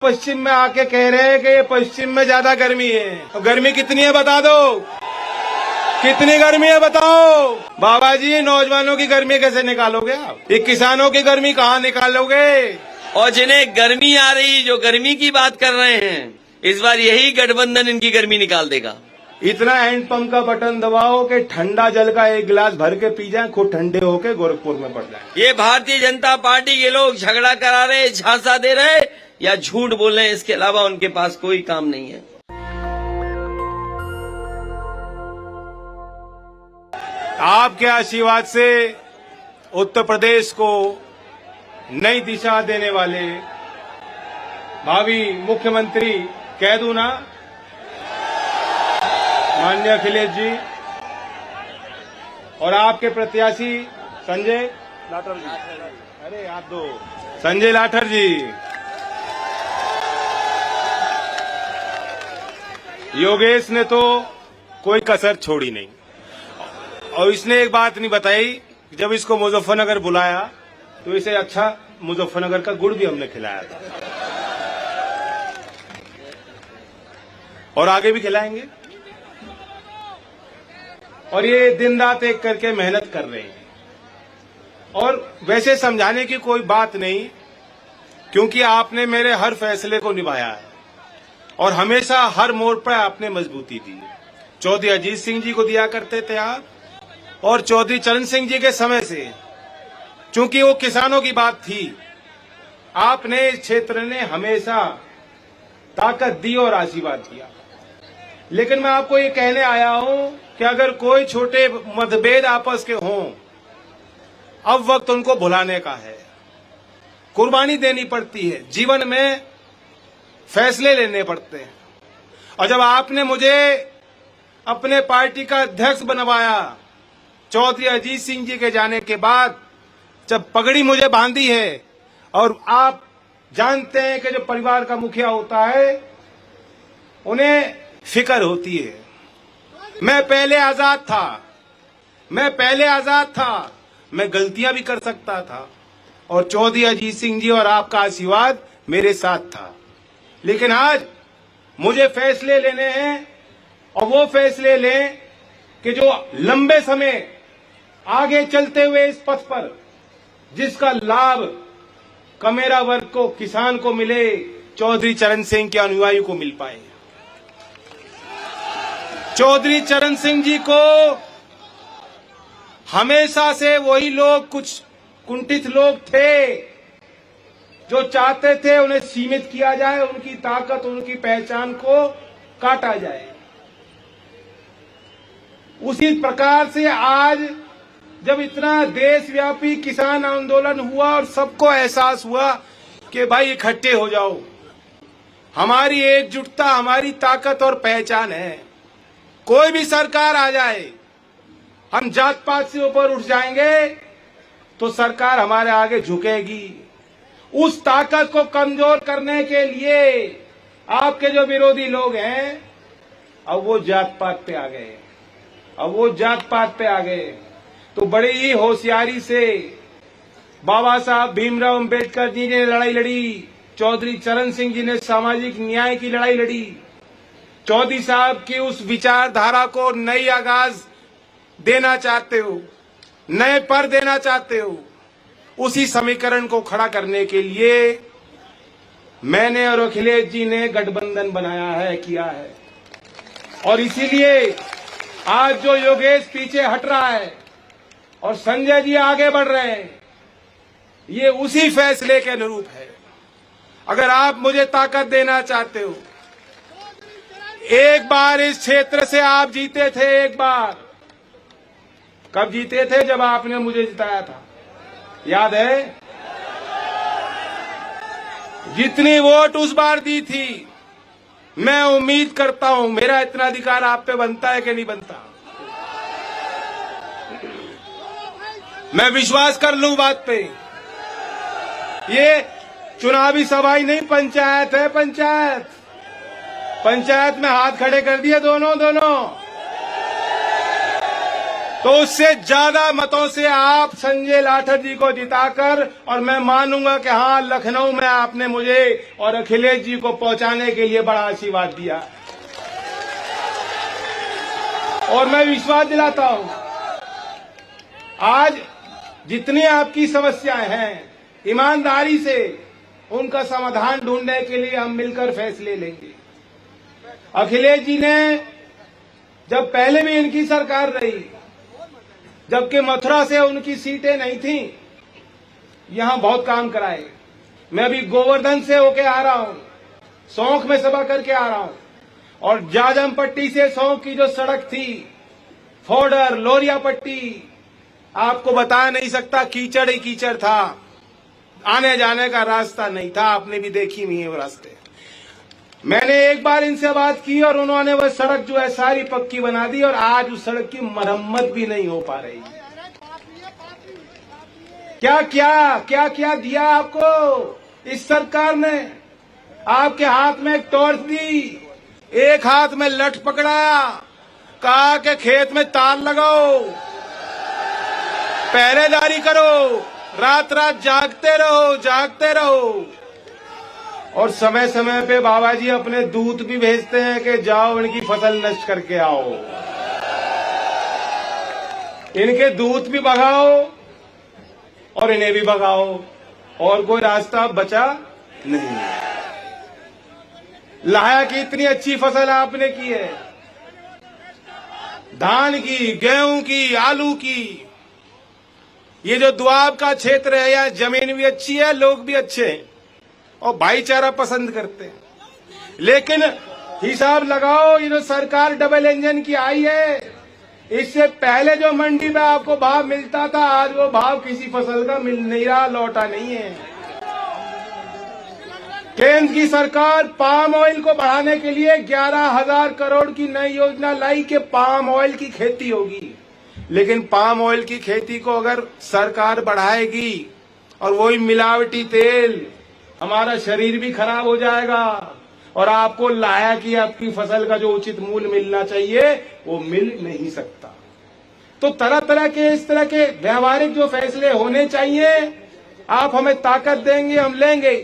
पश्चिम में आके कह रहे हैं कि ये पश्चिम में ज्यादा गर्मी है। तो गर्मी कितनी है बता दो, कितनी गर्मी है बताओ। बाबा जी नौजवानों की गर्मी कैसे निकालोगे आप? ये किसानों की गर्मी कहाँ निकालोगे? और जिन्हें गर्मी आ रही, जो गर्मी की बात कर रहे हैं, इस बार यही गठबंधन इनकी गर्मी निकाल देगा। इतना हैंडपंप का बटन दबाओ कि ठंडा जल का एक गिलास भर के पी जाए, खुद ठंडे होके गोरखपुर में पड़ जाए। ये भारतीय जनता पार्टी के लोग झगड़ा करा रहे, झांसा दे रहे या झूठ बोल रहे हैं, इसके अलावा उनके पास कोई काम नहीं है। आपके आशीर्वाद से उत्तर प्रदेश को नई दिशा देने वाले भावी मुख्यमंत्री कह दूं ना, माननीय अखिलेश जी, और आपके प्रत्याशी संजय लाठर जी, अरे आप दो, संजय लाठर जी, योगेश ने तो कोई कसर छोड़ी नहीं। और इसने एक बात नहीं बताई, जब इसको मुजफ्फरनगर बुलाया तो इसे अच्छा मुजफ्फरनगर का गुड़ भी हमने खिलाया था, और आगे भी खिलाएंगे। और ये दिन रात एक करके मेहनत कर रहे हैं। और वैसे समझाने की कोई बात नहीं, क्योंकि आपने मेरे हर फैसले को निभाया है और हमेशा हर मोड़ पर आपने मजबूती दी। चौधरी अजीत सिंह जी को दिया करते थे आप, और चौधरी चरण सिंह जी के समय से, चूंकि वो किसानों की बात थी, आपने इस क्षेत्र ने हमेशा ताकत दी और आशीर्वाद दिया। लेकिन मैं आपको ये कहने आया हूं कि अगर कोई छोटे मतभेद आपस के हों, अब वक्त उनको भुलाने का है। कुर्बानी देनी पड़ती है, जीवन में फैसले लेने पड़ते हैं। और जब आपने मुझे अपने पार्टी का अध्यक्ष बनवाया, चौधरी अजीत सिंह जी के जाने के बाद, जब पगड़ी मुझे बांधी है, और आप जानते हैं कि जो परिवार का मुखिया होता है उन्हें फिक्र होती है। मैं पहले आजाद था, मैं गलतियां भी कर सकता था, और चौधरी अजीत सिंह जी और आपका आशीर्वाद मेरे साथ था। लेकिन आज मुझे फैसले लेने हैं, और वो फैसले लें कि जो लंबे समय आगे चलते हुए इस पथ पर जिसका लाभ कमेरा वर्ग को, किसान को मिले, चौधरी चरण सिंह के अनुयायी को मिल पाए। चौधरी चरण सिंह जी को हमेशा से वही लोग, कुछ कुंठित लोग थे जो चाहते थे उन्हें सीमित किया जाए, उनकी ताकत, उनकी पहचान को काटा जाए। उसी प्रकार से आज जब इतना देशव्यापी किसान आंदोलन हुआ और सबको एहसास हुआ कि भाई इकट्ठे हो जाओ, हमारी एकजुटता हमारी ताकत और पहचान है। कोई भी सरकार आ जाए, हम जात पात से ऊपर उठ जाएंगे तो सरकार हमारे आगे झुकेगी। उस ताकत को कमजोर करने के लिए आपके जो विरोधी लोग हैं, अब वो जात पात पे आ गए। तो बड़ी ही होशियारी से बाबा साहब भीमराव अंबेडकर जी ने लड़ाई लड़ी, चौधरी चरण सिंह जी ने सामाजिक न्याय की लड़ाई लड़ी। चौधरी साहब की उस विचारधारा को नई आगाज देना चाहते हो, नए पर देना चाहते हो, उसी समीकरण को खड़ा करने के लिए मैंने और अखिलेश जी ने गठबंधन बनाया है, किया है। और इसीलिए आज जो योगेश पीछे हट रहा है और संजय जी आगे बढ़ रहे हैं, ये उसी फैसले के अनुरूप है। अगर आप मुझे ताकत देना चाहते हो, एक बार इस क्षेत्र से आप जीते थे, एक बार। कब जीते थे? जब आपने मुझे जिताया था, याद है? जितनी वोट उस बार दी थी, मैं उम्मीद करता हूं मेरा इतना अधिकार आप पे बनता है कि नहीं बनता। मैं विश्वास कर लूं बात पे। ये चुनावी सभा ही नहीं, पंचायत है, पंचायत में हाथ खड़े कर दिए दोनों। तो उससे ज्यादा मतों से आप संजय लाठर जी को जिताकर, और मैं मानूंगा कि हाँ, लखनऊ में आपने मुझे और अखिलेश जी को पहुंचाने के लिए बड़ा आशीर्वाद दिया। और मैं विश्वास दिलाता हूं, आज जितनी आपकी समस्याएं हैं, ईमानदारी से उनका समाधान ढूंढने के लिए हम मिलकर फैसले लेंगे। अखिलेश जी ने जब पहले भी इनकी सरकार रही, जबकि मथुरा से उनकी सीटें नहीं थीं, यहां बहुत काम कराए। मैं अभी गोवर्धन से होके आ रहा हूं, सौंख में सभा करके आ रहा हूं, और जाजम पट्टी से सौंख की जो सड़क थी, फोडर लोरिया पट्टी, आपको बता नहीं सकता, कीचड़ ही कीचड़ था, आने जाने का रास्ता नहीं था। आपने भी देखी हुई है वो रास्ते। मैंने एक बार इनसे बात की और उन्होंने वह सड़क जो है सारी पक्की बना दी, और आज उस सड़क की मरम्मत भी नहीं हो पा रही। क्या क्या क्या क्या दिया आपको इस सरकार ने? आपके हाथ में एक टॉर्च दी, एक हाथ में लठ पकड़ाया, कहा कि खेत में तार लगाओ, पहरेदारी करो, रात रात जागते रहो। और समय समय पे बाबा जी अपने दूत भी भेजते हैं कि जाओ इनकी फसल नष्ट करके आओ। इनके दूत भी भगाओ और इन्हें भी भगाओ, और कोई रास्ता बचा नहीं। लाया की इतनी अच्छी फसल आपने की है, धान की, गेहूं की, आलू की। ये जो दुआब का क्षेत्र है, यहाँ जमीन भी अच्छी है, लोग भी अच्छे हैं और भाईचारा पसंद करते हैं। लेकिन हिसाब लगाओ, ये जो सरकार डबल इंजन की आई है, इससे पहले जो मंडी में आपको भाव मिलता था, आज वो भाव किसी फसल का मिल नहीं रहा, लौटा नहीं है। केंद्र की सरकार पाम ऑयल को बढ़ाने के लिए 11,000 करोड़ की नई योजना लाई कि पाम ऑयल की खेती होगी। लेकिन पाम ऑयल की खेती को अगर सरकार बढ़ाएगी और वही मिलावटी तेल, हमारा शरीर भी खराब हो जाएगा, और आपको लाया कि आपकी फसल का जो उचित मूल्य मिलना चाहिए वो मिल नहीं सकता। तो तरह तरह के इस तरह के व्यवहारिक जो फैसले होने चाहिए, आप हमें ताकत देंगे, हम लेंगे।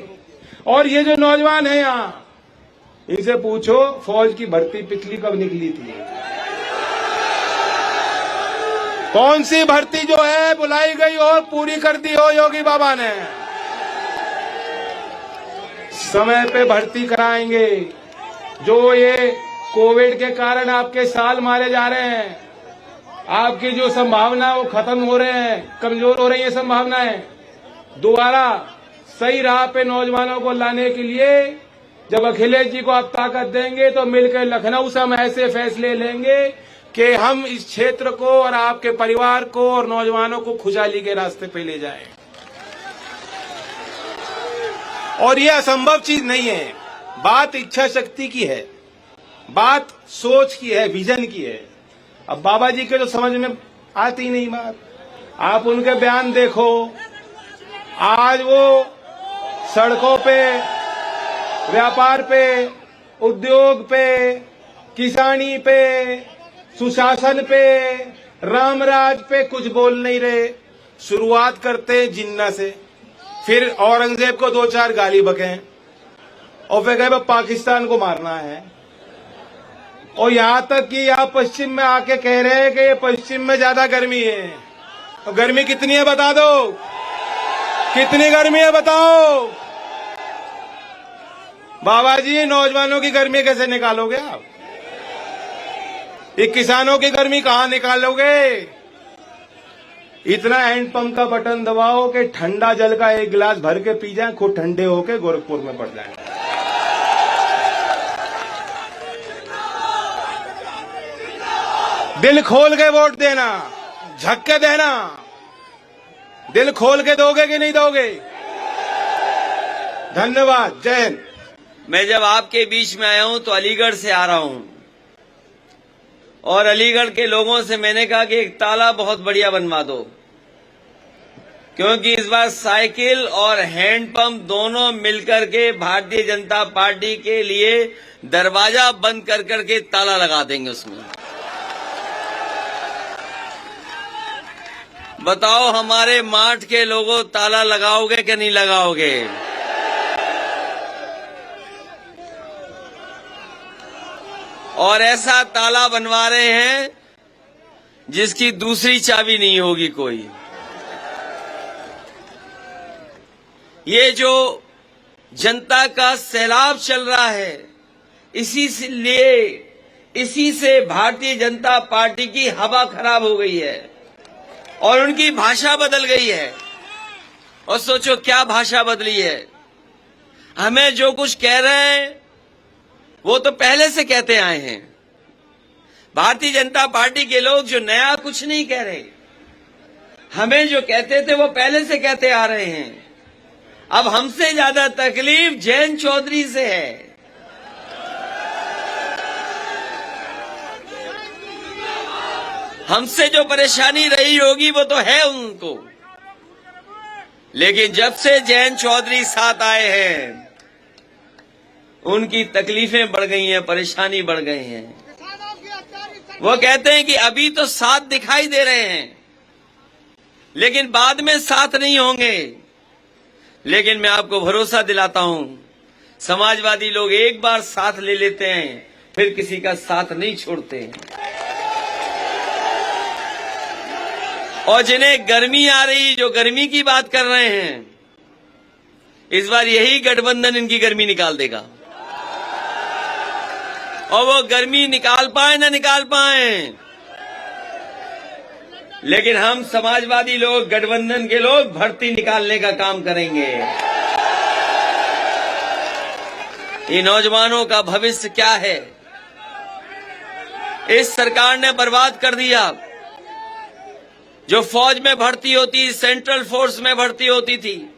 और ये जो नौजवान है यहाँ, इनसे पूछो फौज की भर्ती पिछली कब निकली थी? कौन सी भर्ती जो है बुलाई गई और पूरी कर दी हो योगी बाबा ने? समय पे भर्ती कराएंगे। जो ये कोविड के कारण आपके साल मारे जा रहे हैं, आपकी जो संभावना वो खत्म हो रहे हैं, कमजोर हो रही है संभावनाएं, दोबारा सही राह पे नौजवानों को लाने के लिए जब अखिलेश जी को आप ताकत देंगे, तो मिलकर लखनऊ से हम ऐसे फैसले लेंगे कि हम इस क्षेत्र को और आपके परिवार को और नौजवानों को खुशहाली के रास्ते पे ले जाएं। और ये असंभव चीज नहीं है, बात इच्छा शक्ति की है, बात सोच की है, विजन की है। अब बाबा जी के तो समझ में आती नहीं बात, आप उनके बयान देखो। आज वो सड़कों पे, व्यापार पे, उद्योग पे, किसानी पे, सुशासन पे, रामराज पे कुछ बोल नहीं रहे। शुरुआत करते जिन्ना से, फिर औरंगजेब को 2-4 गाली बकें, और फिर कहे पाकिस्तान को मारना है, और यहां तक कि यहां पश्चिम में आके कह रहे हैं कि ये पश्चिम में ज्यादा गर्मी है। तो गर्मी कितनी है बता दो, कितनी गर्मी है बताओ। बाबा जी, नौजवानों की गर्मी कैसे निकालोगे आप? ये किसानों की गर्मी कहां निकालोगे? इतना हैंडपंप का बटन दबाओ कि ठंडा जल का एक गिलास भर के पी जाए, खुद ठंडे होके गोरखपुर में पड़ जाए। दिल खोल के वोट देना, झक्के देना। दिल खोल के दोगे कि नहीं दोगे? धन्यवाद, जय हिंद। मैं जब आपके बीच में आया हूं तो अलीगढ़ से आ रहा हूं, और अलीगढ़ के लोगों से मैंने कहा कि एक ताला बहुत बढ़िया बनवा दो, क्योंकि इस बार साइकिल और हैंडपंप दोनों मिलकर के भारतीय जनता पार्टी के लिए दरवाजा बंद कर करके ताला लगा देंगे उसमें। बताओ हमारे माठ के लोगों ताला लगाओगे कि नहीं लगाओगे? और ऐसा ताला बनवा रहे हैं जिसकी दूसरी चाबी नहीं होगी कोई। ये जो जनता का सैलाब चल रहा है, इसी से भारतीय जनता पार्टी की हवा खराब हो गई है और उनकी भाषा बदल गई है। और सोचो क्या भाषा बदली है। हमें जो कुछ कह रहे हैं वो तो पहले से कहते आए हैं। भारतीय जनता पार्टी के लोग जो नया कुछ नहीं कह रहे, हमें जो कहते थे वो पहले से कहते आ रहे हैं। अब हमसे ज्यादा तकलीफ जयंत चौधरी से है। हमसे जो परेशानी रही होगी वो तो है उनको, लेकिन जब से जयंत चौधरी साथ आए हैं उनकी तकलीफें बढ़ गई हैं, परेशानी बढ़ गई हैं। वो कहते हैं कि अभी तो साथ दिखाई दे रहे हैं लेकिन बाद में साथ नहीं होंगे। लेकिन मैं आपको भरोसा दिलाता हूं, समाजवादी लोग एक बार साथ ले लेते हैं फिर किसी का साथ नहीं छोड़ते हैं। और जिन्हें गर्मी आ रही, जो गर्मी की बात कर रहे हैं, इस बार यही गठबंधन इनकी गर्मी निकाल देगा। और वो गर्मी निकाल पाए ना निकाल पाए, लेकिन हम समाजवादी लोग, गठबंधन के लोग भर्ती निकालने का काम करेंगे। ये नौजवानों का भविष्य क्या है, इस सरकार ने बर्बाद कर दिया। जो फौज में भर्ती होती, सेंट्रल फोर्स में भर्ती होती थी,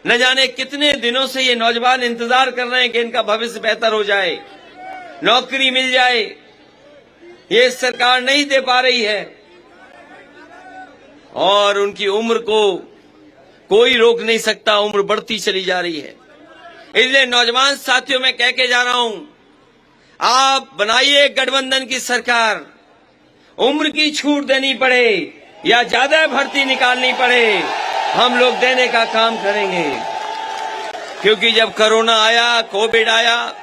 न जाने कितने दिनों से ये नौजवान इंतजार कर रहे हैं कि इनका भविष्य बेहतर हो जाए, नौकरी मिल जाए। ये सरकार नहीं दे पा रही है और उनकी उम्र को कोई रोक नहीं सकता, उम्र बढ़ती चली जा रही है। इसलिए नौजवान साथियों में कह के जा रहा हूं, आप बनाइए गठबंधन की सरकार। उम्र की छूट देनी पड़े या ज्यादा भर्ती निकालनी पड़े, हम लोग देने का काम करेंगे। क्योंकि जब कोरोना आया, कोविड आया,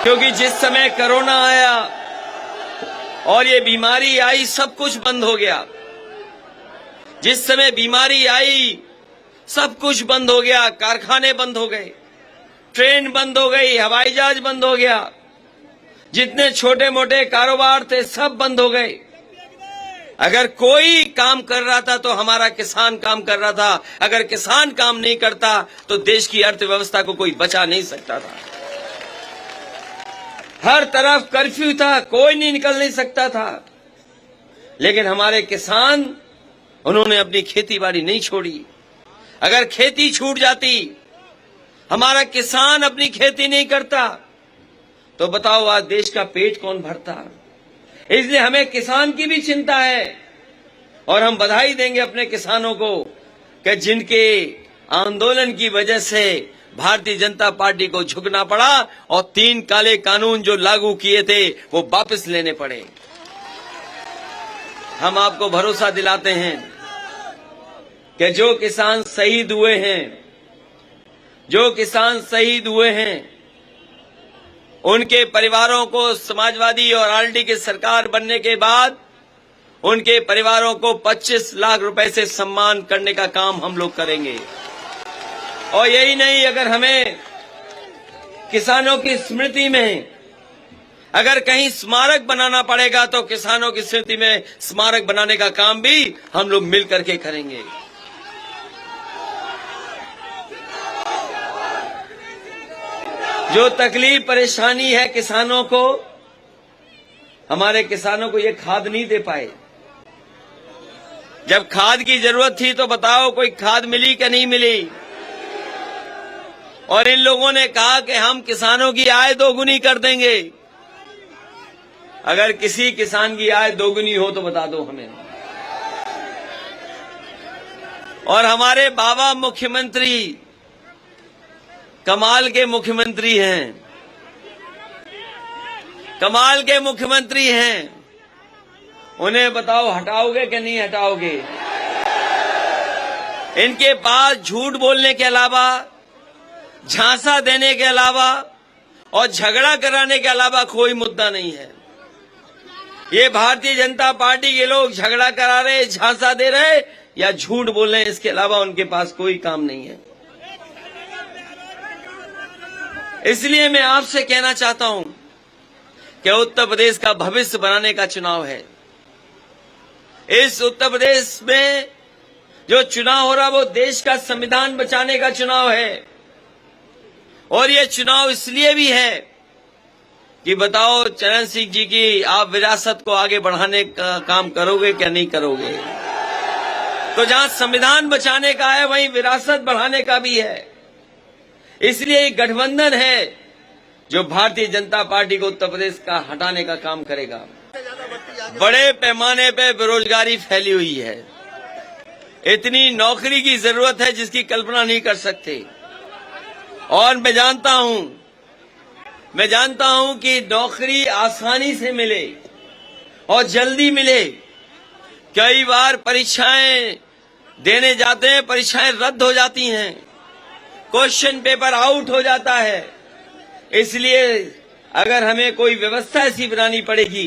क्योंकि जिस समय कोरोना आया और ये बीमारी आई, सब कुछ बंद हो गया। जिस समय बीमारी आई सब कुछ बंद हो गया, कारखाने बंद हो गए, ट्रेन बंद हो गई, हवाई जहाज बंद हो गया, जितने छोटे मोटे कारोबार थे सब बंद हो गए। अगर कोई काम कर रहा था तो हमारा किसान काम कर रहा था। अगर किसान काम नहीं करता तो देश की अर्थव्यवस्था को कोई बचा नहीं सकता था। हर तरफ कर्फ्यू था, कोई नहीं निकल नहीं सकता था। लेकिन हमारे किसान, उन्होंने अपनी खेती बाड़ी नहीं छोड़ी। अगर खेती छूट जाती, हमारा किसान अपनी खेती नहीं करता, तो बताओ आज देश का पेट कौन भरता। इसलिए हमें किसान की भी चिंता है और हम बधाई देंगे अपने किसानों को कि जिनके आंदोलन की वजह से भारतीय जनता पार्टी को झुकना पड़ा और 3 काले कानून जो लागू किए थे वो वापस लेने पड़े। हम आपको भरोसा दिलाते हैं कि जो किसान शहीद हुए हैं, उनके परिवारों को समाजवादी और आरएलडी की सरकार बनने के बाद उनके परिवारों को 25 लाख रुपए से सम्मान करने का काम हम लोग करेंगे। और यही नहीं, अगर हमें किसानों की स्मृति में अगर कहीं स्मारक बनाना पड़ेगा तो किसानों की स्मृति में स्मारक बनाने का काम भी हम लोग मिल करके करेंगे। जो तकलीफ परेशानी है किसानों को, हमारे किसानों को ये खाद नहीं दे पाए। जब खाद की जरूरत थी तो बताओ कोई खाद मिली कि नहीं मिली। और इन लोगों ने कहा कि हम किसानों की आय दोगुनी कर देंगे। अगर किसी किसान की आय दोगुनी हो तो बता दो हमें। और हमारे बाबा मुख्यमंत्री कमाल के मुख्यमंत्री हैं। कमाल के मुख्यमंत्री हैं, उन्हें बताओ हटाओगे कि नहीं हटाओगे? इनके पास झूठ बोलने के अलावा, झांसा देने के अलावा और झगड़ा कराने के अलावा कोई मुद्दा नहीं है। ये भारतीय जनता पार्टी के लोग झगड़ा करा रहे, झांसा दे रहे या झूठ बोल रहे, इसके अलावा उनके पास कोई काम नहीं है। इसलिए मैं आपसे कहना चाहता हूं कि उत्तर प्रदेश का भविष्य बनाने का चुनाव है। इस उत्तर प्रदेश में जो चुनाव हो रहा वो देश का संविधान बचाने का चुनाव है। और ये चुनाव इसलिए भी है कि बताओ चरण सिंह जी की आप विरासत को आगे बढ़ाने का काम करोगे क्या नहीं करोगे? तो जहां संविधान बचाने का है वहीं विरासत बढ़ाने का भी है। इसलिए एक गठबंधन है जो भारतीय जनता पार्टी को उत्तर प्रदेश का हटाने का काम करेगा। बड़े पैमाने पे बेरोजगारी फैली हुई है, इतनी नौकरी की जरूरत है जिसकी कल्पना नहीं कर सकते। और मैं जानता हूं कि नौकरी आसानी से मिले और जल्दी मिले। कई बार परीक्षाएं देने जाते हैं, परीक्षाएं रद्द हो जाती हैं, क्वेश्चन पेपर आउट हो जाता है। इसलिए अगर हमें कोई व्यवस्था ऐसी बनानी पड़ेगी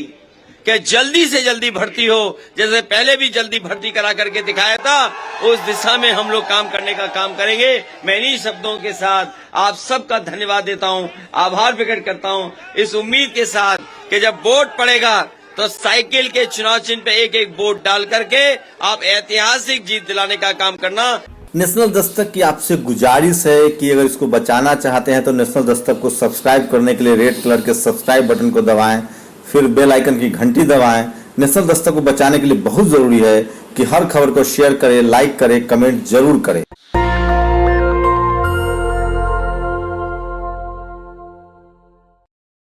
कि जल्दी से जल्दी भर्ती हो, जैसे पहले भी जल्दी भर्ती करा करके दिखाया था, उस दिशा में हम लोग काम करने का काम करेंगे। मैं इन्हीं शब्दों के साथ आप सबका धन्यवाद देता हूं, आभार प्रकट करता हूं, इस उम्मीद के साथ कि जब वोट पड़ेगा तो साइकिल के चुनाव चिन्ह पे एक एक वोट डाल करके आप ऐतिहासिक जीत दिलाने का काम करना। नेशनल दस्तक की आपसे गुजारिश है कि अगर इसको बचाना चाहते हैं तो नेशनल दस्तक को सब्सक्राइब करने के लिए रेड कलर के सब्सक्राइब बटन को दबाएं, फिर बेल आइकन की घंटी दबाएं। नेशनल दस्तक को बचाने के लिए बहुत जरूरी है कि हर खबर को शेयर करें, लाइक करें, कमेंट जरूर करें।